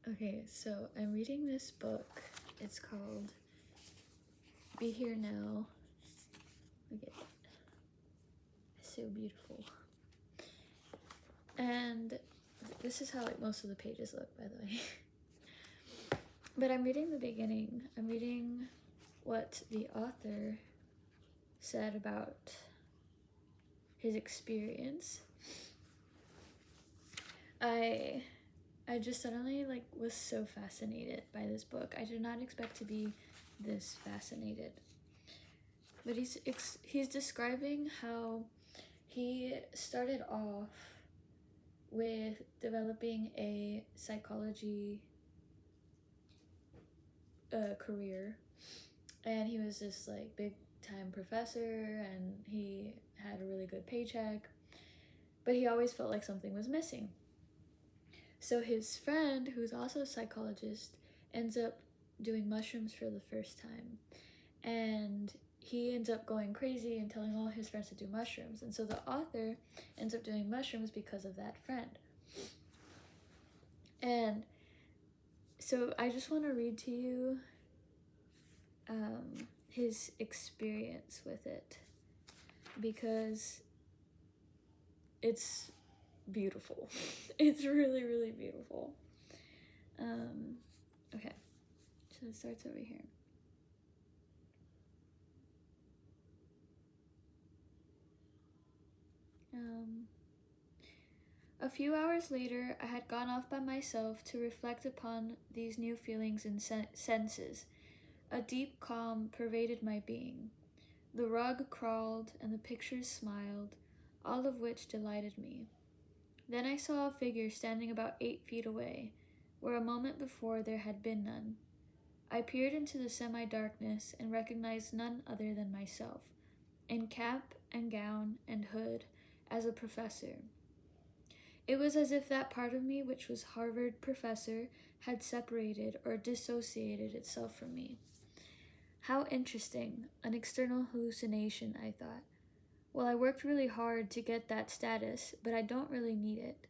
Okay, so I'm reading this book. It's called Be Here Now. Look at it. It's so beautiful. And this is how like most of the pages look, by the way. But I'm reading the beginning. I'm reading what the author said about his experience. I just suddenly was so fascinated by this book. I did not expect to be this fascinated. But he's describing how he started off with developing a psychology career, and he was this big time professor, and he had a really good paycheck, but he always felt like something was missing. So his friend, who's also a psychologist, ends up doing mushrooms for the first time, and he ends up going crazy and telling all his friends to do mushrooms. And so the author ends up doing mushrooms because of that friend. And so I just want to read to you his experience with it, because it's beautiful. It's really, really beautiful. Okay, so it starts over here. A few hours later, I had gone off by myself to reflect upon these new feelings and senses. A deep calm pervaded my being. The rug crawled and the pictures smiled, all of which delighted me. Then I saw a figure standing about 8 feet away, where a moment before there had been none. I peered into the semi-darkness and recognized none other than myself, in cap and gown and hood, as a professor. It was as if that part of me which was Harvard professor had separated or dissociated itself from me. How interesting, an external hallucination, I thought. Well, I worked really hard to get that status, but I don't really need it.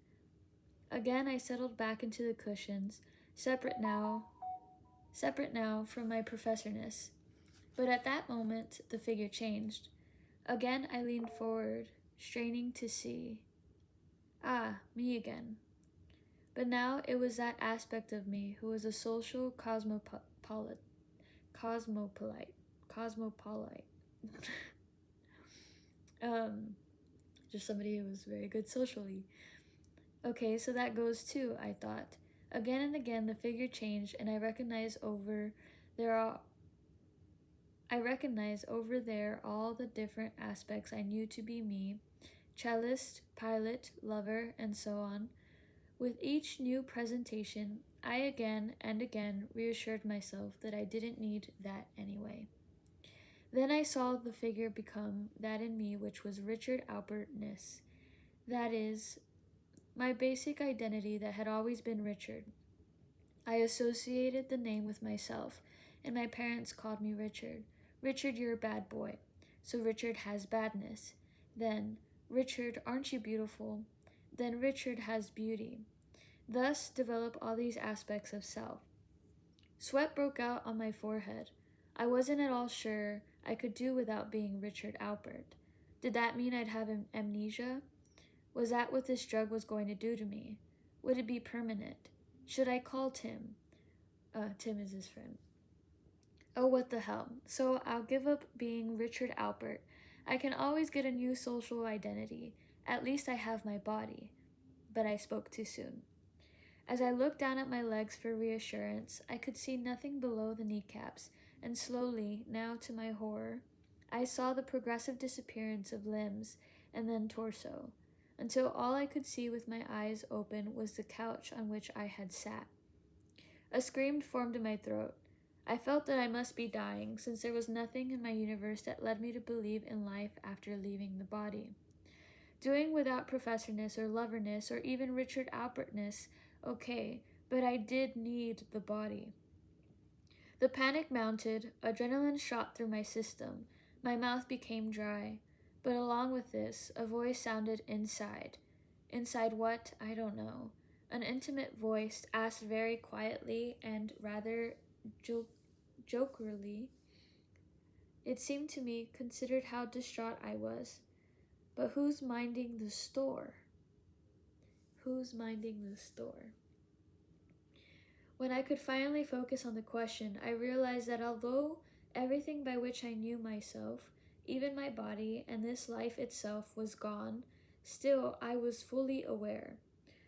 Again, I settled back into the cushions, separate now from my professorness. But at that moment, the figure changed. Again, I leaned forward, straining to see. Ah, me again. But now it was that aspect of me who was a social cosmopolite. Just somebody who was very good socially. Okay, so that goes too, I thought. Again and again the figure changed, and I recognized over there all the different aspects I knew to be me: cellist, pilot, lover, and so on. With each new presentation, I again and again reassured myself that I didn't need that anyway. Then I saw the figure become that in me which was Richard Alpertness. That is, my basic identity that had always been Richard. I associated the name with myself, and my parents called me Richard. Richard, you're a bad boy. So Richard has badness. Then, Richard, aren't you beautiful? Then Richard has beauty. Thus develop all these aspects of self. Sweat broke out on my forehead. I wasn't at all sure I could do without being Richard Alpert. Did that mean I'd have amnesia? Was that what this drug was going to do to me? Would it be permanent? Should I call Tim? Tim is his friend. Oh, what the hell. So I'll give up being Richard Alpert. I can always get a new social identity. At least I have my body. But I spoke too soon. As I looked down at my legs for reassurance, I could see nothing below the kneecaps, and slowly, now to my horror, I saw the progressive disappearance of limbs and then torso, until all I could see with my eyes open was the couch on which I had sat. A scream formed in my throat. I felt that I must be dying, since there was nothing in my universe that led me to believe in life after leaving the body. Doing without professorness or loverness or even Richard Alpertness, okay, but I did need the body. The panic mounted, adrenaline shot through my system, my mouth became dry, but along with this, a voice sounded inside. Inside what? I don't know. An intimate voice asked very quietly and rather jokerly. It seemed to me, considered how distraught I was. But who's minding the store? Who's minding the store? When I could finally focus on the question, I realized that although everything by which I knew myself, even my body and this life itself, was gone, still I was fully aware.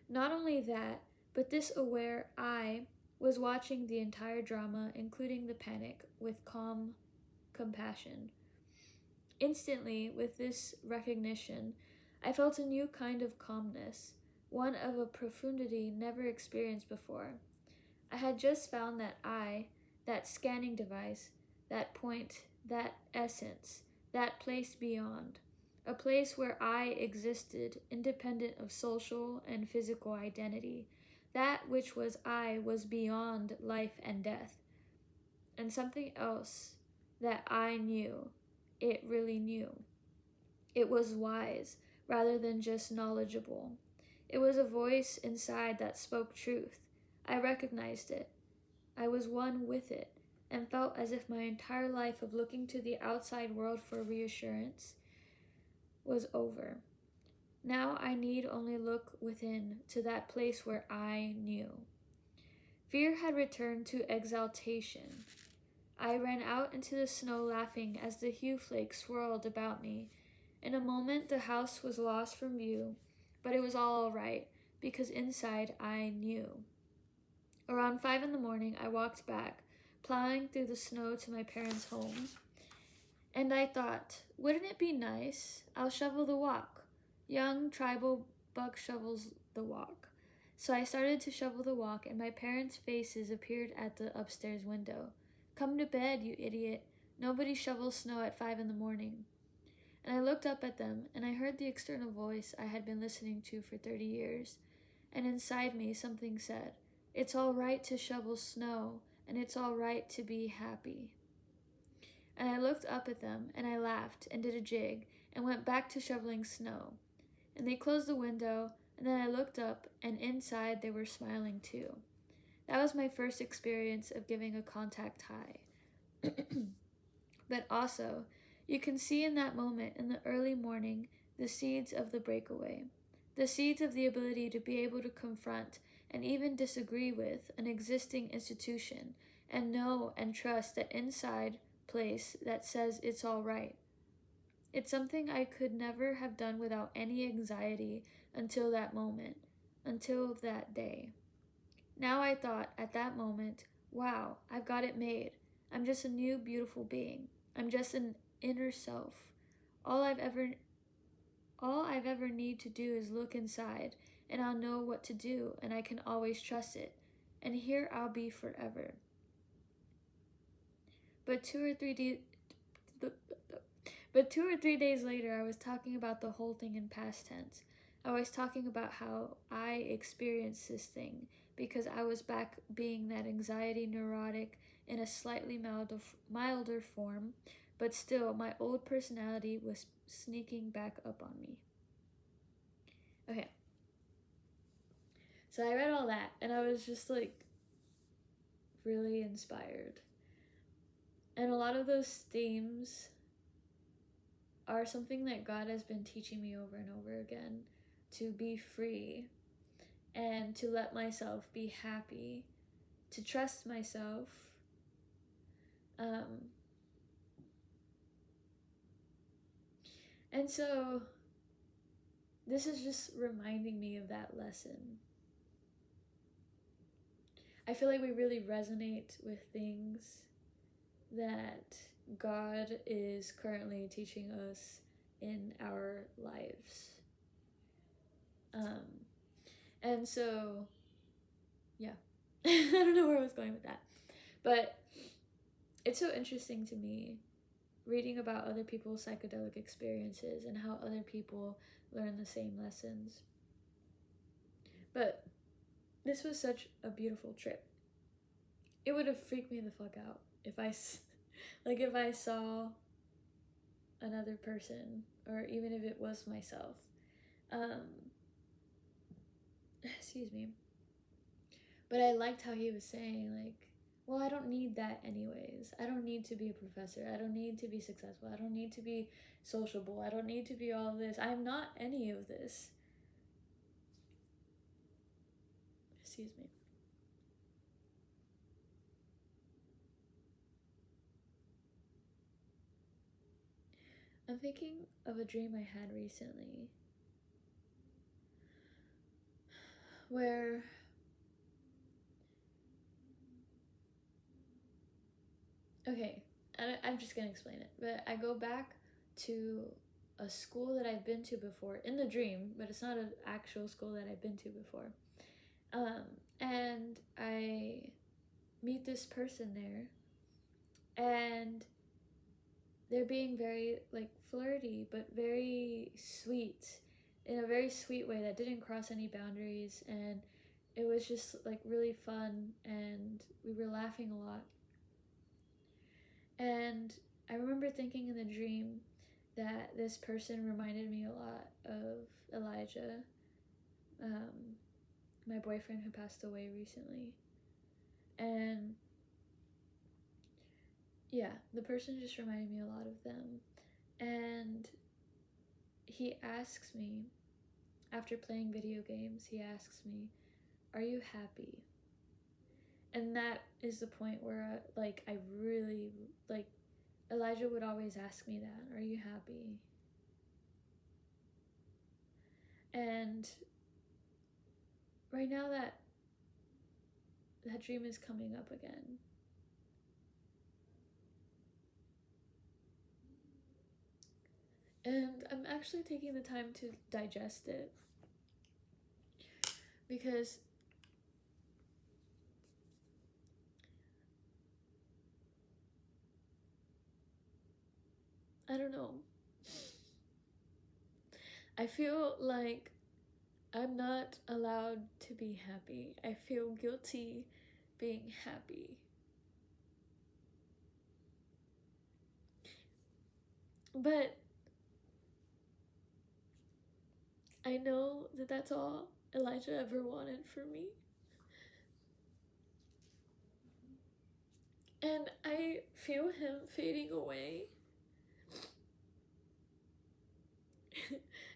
Not only that, but this aware I was watching the entire drama, including the panic, with calm compassion. Instantly, with this recognition, I felt a new kind of calmness, one of a profundity never experienced before. I had just found that I, that scanning device, that point, that essence, that place beyond, a place where I existed independent of social and physical identity. That which was I was beyond life and death. And something else that I knew, it really knew. It was wise rather than just knowledgeable. It was a voice inside that spoke truth. I recognized it. I was one with it and felt as if my entire life of looking to the outside world for reassurance was over. Now I need only look within to that place where I knew. Fear had returned to exaltation. I ran out into the snow laughing as the dew flakes swirled about me. In a moment the house was lost from view, but it was all right, because inside I knew. Around 5 in the morning I walked back, plowing through the snow to my parents' home. And I thought, wouldn't it be nice? I'll shovel the walk. Young tribal Buck shovels the walk. So I started to shovel the walk, and my parents' faces appeared at the upstairs window. Come to bed, you idiot. Nobody shovels snow at 5 in the morning. And I looked up at them, and I heard the external voice I had been listening to for 30 years. And inside me something said, it's all right to shovel snow, and it's all right to be happy. And I looked up at them, and I laughed, and did a jig, and went back to shoveling snow. And they closed the window, and then I looked up, and inside they were smiling too. That was my first experience of giving a contact high. But also, you can see in that moment, in the early morning, the seeds of the breakaway. The seeds of the ability to be able to confront and even disagree with an existing institution and know and trust that inside place that says it's all right. It's something I could never have done without any anxiety until that moment, until that day. Now I thought at that moment, wow, I've got it made. I'm just a new beautiful being. I'm just an inner self. All I've ever need to do is look inside, and I'll know what to do, and I can always trust it. And here I'll be forever. But 2 or 3 days later, I was talking about the whole thing in past tense. I was talking about how I experienced this thing because I was back being that anxiety neurotic in a slightly milder form, but still my old personality was sneaking back up on me. Okay. So I read all that and I was just like really inspired. And a lot of those themes are something that God has been teaching me over and over again, to be free and to let myself be happy, to trust myself. And so this is just reminding me of that lesson. I feel like we really resonate with things that God is currently teaching us in our lives. And so, yeah, I don't know where I was going with that, but it's so interesting to me reading about other people's psychedelic experiences and how other people learn the same lessons. But this was such a beautiful trip. It would have freaked me the fuck out if I saw another person, or even if it was myself. Excuse me. But I liked how he was saying, like, well, I don't need that anyways. I don't need to be a professor. I don't need to be successful. I don't need to be sociable. I don't need to be all this. I'm not any of this. Excuse me. I'm thinking of a dream I had recently where okay, I'm just gonna explain it. But I go back to a school that I've been to before in the dream, but it's not an actual school that I've been to before. And I meet this person there, and they're being very like flirty, but very sweet, in a very sweet way that didn't cross any boundaries, and it was just like really fun, and we were laughing a lot. And I remember thinking in the dream that this person reminded me a lot of Elijah, my boyfriend who passed away recently. And yeah, the person just reminded me a lot of them. And he asks me, after playing video games, he asks me, "Are you happy?" And that is the point where, I really, like, Elijah would always ask me that, "Are you happy?" And right now that dream is coming up again. And I'm actually taking the time to digest it because I don't know. I feel like I'm not allowed to be happy. I feel guilty being happy. But I know that that's all Elijah ever wanted for me. And I feel him fading away.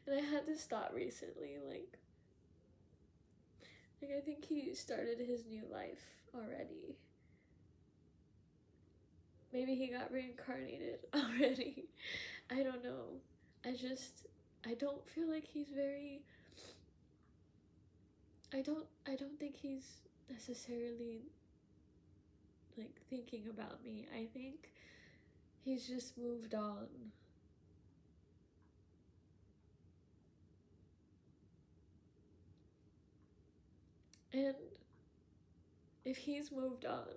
And I had this thought recently, like I think he started his new life already. Maybe he got reincarnated already. I don't know. I don't feel like he's very I don't think he's necessarily like thinking about me. I think he's just moved on. And if he's moved on,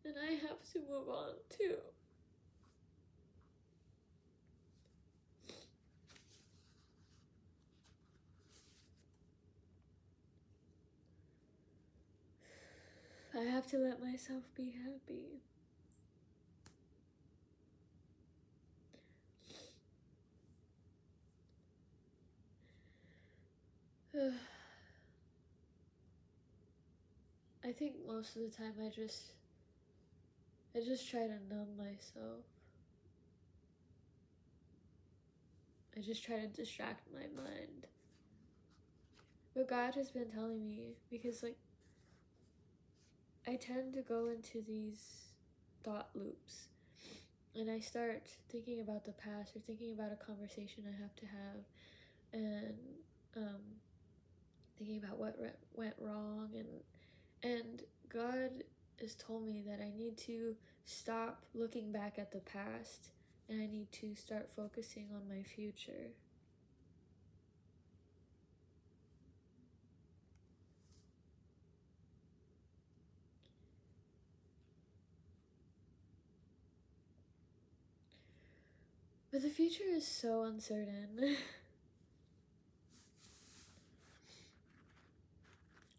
then I have to move on too. I have to let myself be happy. I think most of the time I just try to numb myself. I just try to distract my mind. But God has been telling me, because I tend to go into these thought loops, and I start thinking about the past or thinking about a conversation I have to have, and um, thinking about what went wrong, and God has told me that I need to stop looking back at the past, and I need to start focusing on my future. But the future is so uncertain.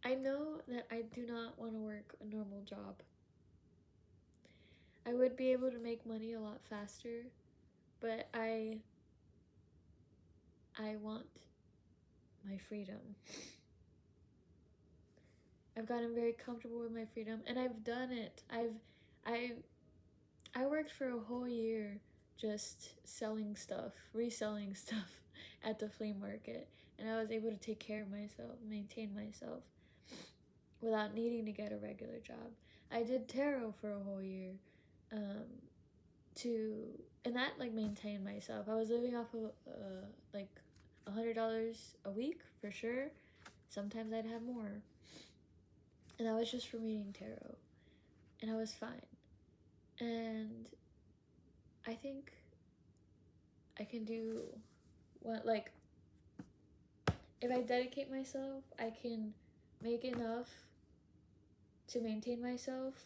I know that I do not want to work a normal job. I would be able to make money a lot faster, but I want my freedom. I've gotten very comfortable with my freedom, and I've done it. I worked for a whole year just selling stuff, reselling stuff at the flea market, and I was able to take care of myself, maintain myself without needing to get a regular job. I did tarot for a whole year, um, and that like maintained myself. I was living off of like $100 a week for sure. Sometimes I'd have more, and that was just from reading tarot, and I was fine. And I think I can do what, like, if I dedicate myself, I can make enough to maintain myself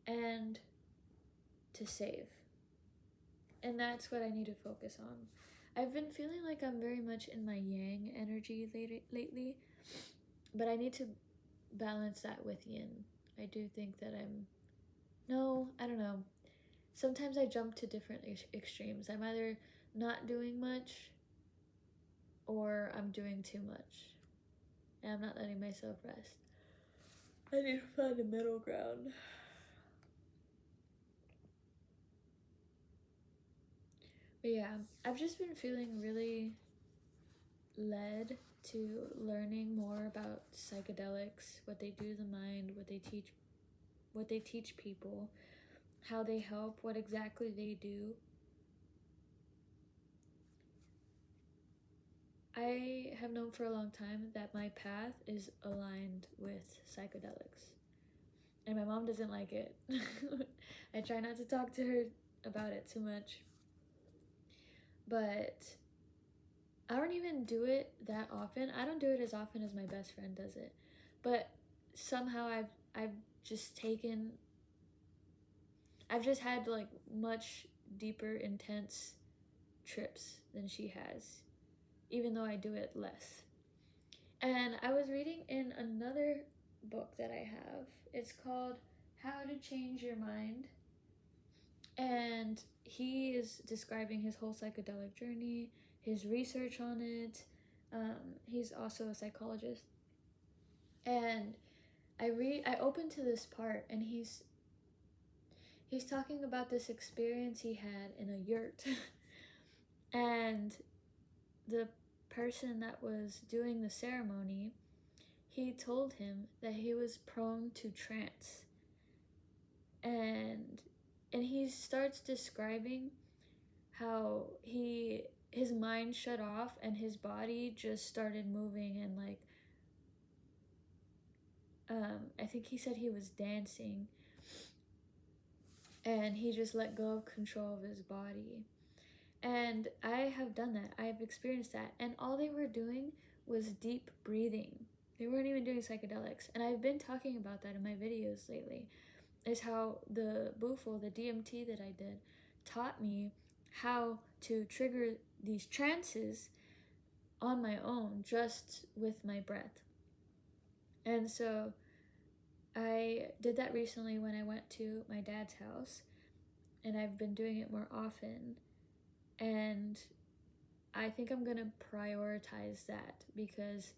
and to save. And that's what I need to focus on. I've been feeling like I'm very much in my yang energy lately, but I need to balance that with yin. I do think that I don't know. Sometimes I jump to different extremes. I'm either not doing much or I'm doing too much. And I'm not letting myself rest. I need to find a middle ground. But yeah, I've just been feeling really led to learning more about psychedelics, what they do to the mind, what they teach people, how they help, what exactly they do. I have known for a long time that my path is aligned with psychedelics. And my mom doesn't like it. I try not to talk to her about it too much. But I don't even do it that often. I don't do it as often as my best friend does it. But somehow I've just had like much deeper, intense trips than she has, even though I do it less. And I was reading in another book that I have. It's called How to Change Your Mind. And he is describing his whole psychedelic journey, his research on it. He's also a psychologist. And I opened to this part, and he's talking about this experience he had in a yurt. And the person that was doing the ceremony, he told him that he was prone to trance. And he starts describing how his mind shut off and his body just started moving, and like I think he said he was dancing, and he just let go of control of his body. And I have done that. I have experienced that. And all they were doing was deep breathing. They weren't even doing psychedelics. And I've been talking about that in my videos lately. Is how the Bufo, the DMT that I did, taught me how to trigger these trances on my own just with my breath. And so I did that recently when I went to my dad's house, and I've been doing it more often. And I think I'm gonna prioritize that because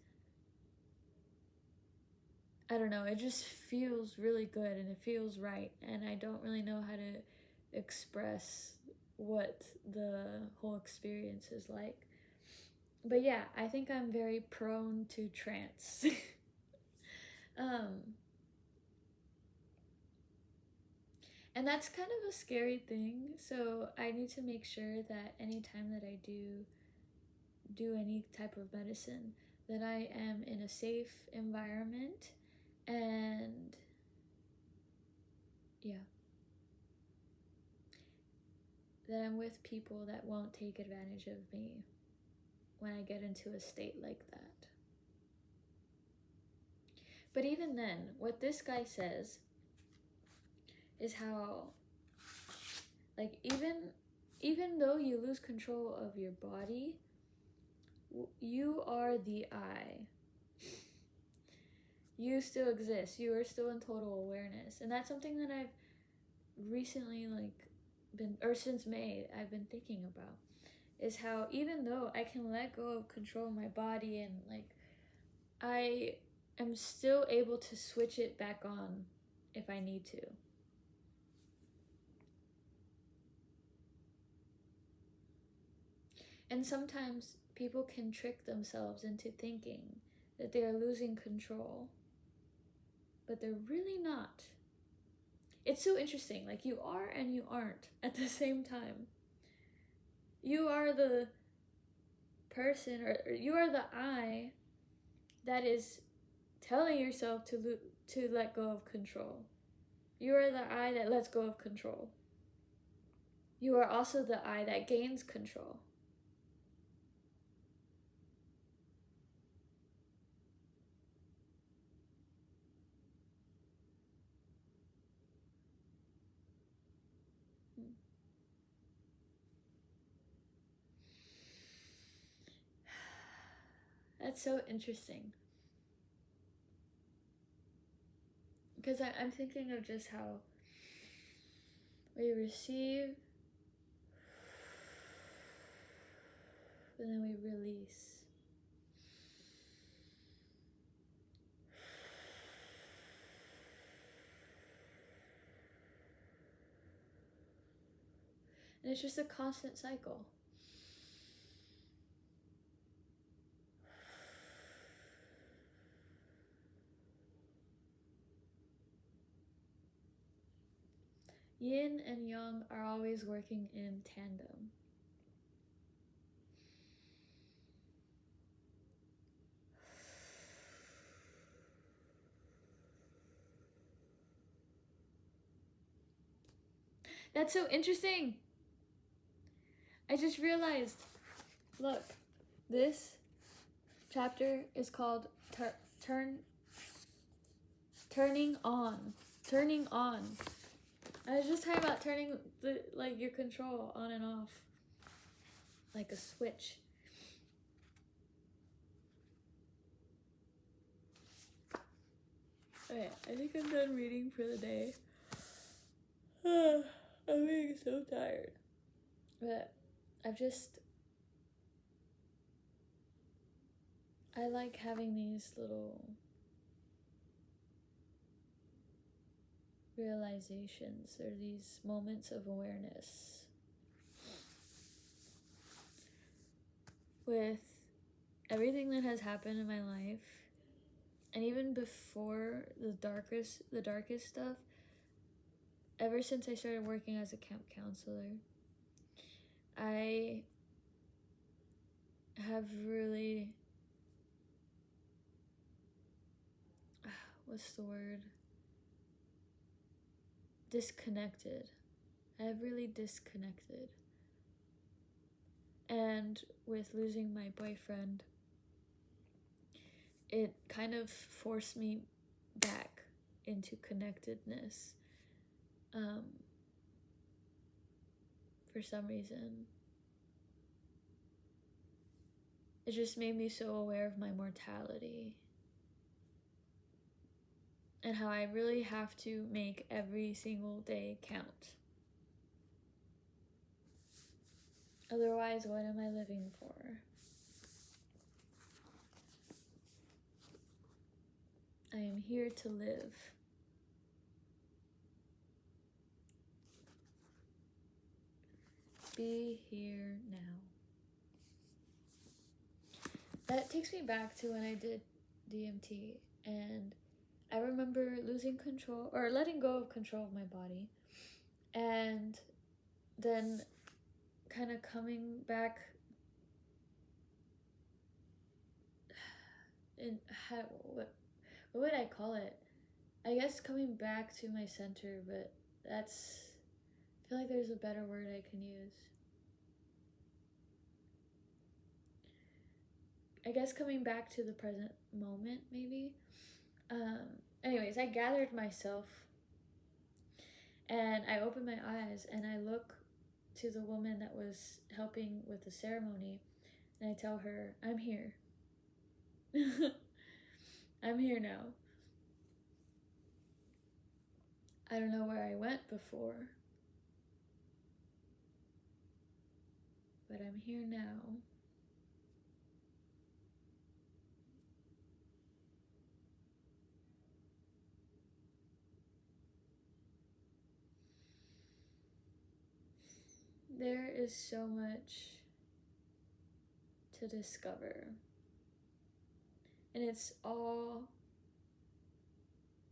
I don't know, it just feels really good and it feels right, and I don't really know how to express what the whole experience is like. But yeah, I think I'm very prone to trance. And that's kind of a scary thing, so I need to make sure that anytime that I do any type of medicine, that I am in a safe environment, and yeah, that I'm with people that won't take advantage of me when I get into a state like that. But even then, what this guy says is how, like, even though you lose control of your body, you are the I. You still exist. You are still in total awareness. And that's something that I've recently, since May, I've been thinking about, is how even though I can let go of control of my body, and like I am still able to switch it back on if I need to. And sometimes people can trick themselves into thinking that they are losing control, but they're really not. It's so interesting. Like, you are and you aren't at the same time. You are the person, or you are the I that is telling yourself to let go of control. You are the I that lets go of control. You are also the I that gains control. That's so interesting. Because I'm thinking of just how we receive and then we release. And it's just a constant cycle. Yin and yang are always working in tandem. That's so interesting. I just realized, look, this chapter is called Turning On. Turning On. I was just talking about turning your control on and off, like a switch. Okay, I think I'm done reading for the day. I'm being so tired. But I like having these little realizations or these moments of awareness with everything that has happened in my life, and even before the darkest stuff. Ever since I started working as a camp counselor, I have really, what's the word? Disconnected. I have really disconnected. And with losing my boyfriend, it kind of forced me back into connectedness. For some reason. It just made me so aware of my mortality. And how I really have to make every single day count. Otherwise, what am I living for? I am here to live. Be here now. That takes me back to when I did DMT, and I remember losing control, or letting go of control of my body, and then kind of coming back in, what would I call it? I guess coming back to my center, but I feel like there's a better word I can use. I guess coming back to the present moment, maybe. Anyways, I gathered myself and I opened my eyes and I look to the woman that was helping with the ceremony and I tell her, I'm here. I'm here now. I don't know where I went before, but I'm here now. there is so much to discover, and it's all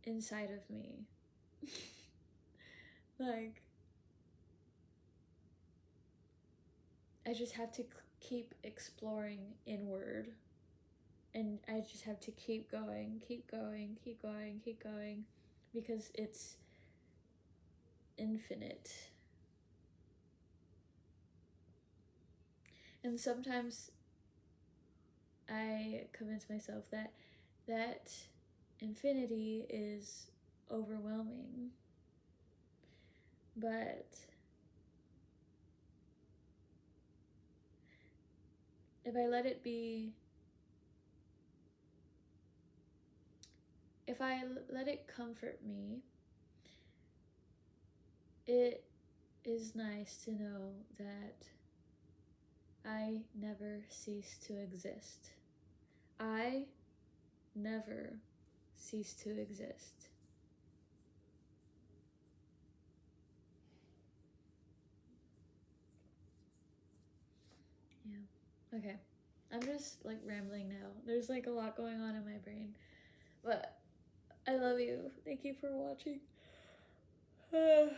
inside of me. Like, I just have to keep exploring inward, and I just have to keep going, because it's infinite. And sometimes I convince myself that infinity is overwhelming, but if I let it be, if I let it comfort me, it is nice to know that I never cease to exist. I never cease to exist. Yeah. Okay. I'm just like rambling now. There's like a lot going on in my brain. But I love you. Thank you for watching. This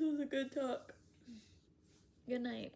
was a good talk. Good night.